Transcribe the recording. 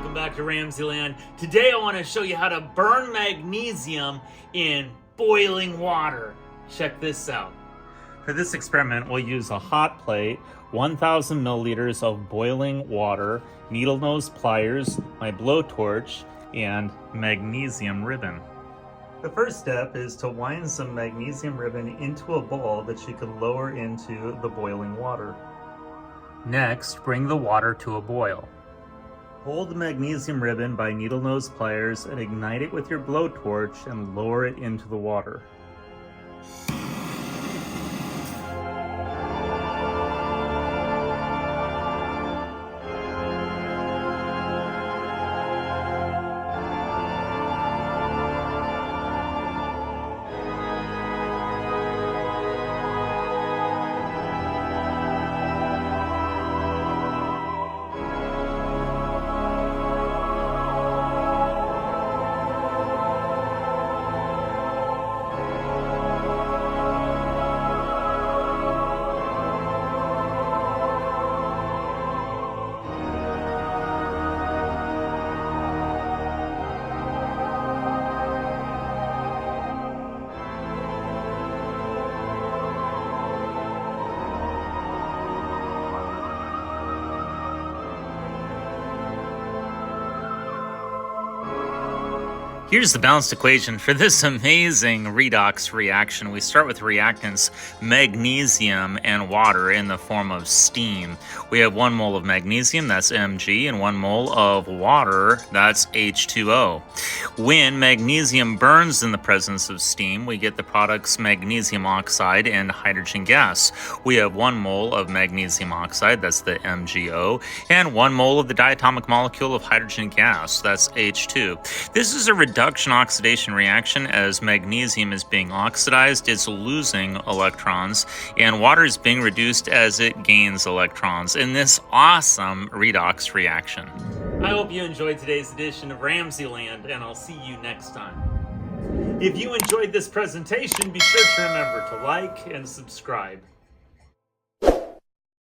welcome back to RamZland. Today I want to show you how to burn magnesium in boiling water. Check this out. For this experiment, we'll use a hot plate, 1,000 milliliters of boiling water, needle nose pliers, my blowtorch, and magnesium ribbon. The first step is to wind some magnesium ribbon into a ball that you can lower into the boiling water. Next, bring the water to a boil. Hold the magnesium ribbon by needle nose pliers and ignite it with your blowtorch and lower it into the water. Here's the balanced equation for this amazing redox reaction. We start with reactants magnesium and water in the form of steam. We have 1 mole of magnesium, that's Mg, and 1 mole of water, that's H2O. When magnesium burns in the presence of steam, we get the products magnesium oxide and hydrogen gas. We have 1 mole of magnesium oxide, that's the MgO, and 1 mole of the diatomic molecule of hydrogen gas, that's H2. This is a reduction oxidation reaction. As magnesium is being oxidized, it's losing electrons, and water is being reduced as it gains electrons in this awesome redox reaction. I hope you enjoyed today's edition of RamZland, and I'll see you next time. If you enjoyed this presentation, be sure to remember to like and subscribe.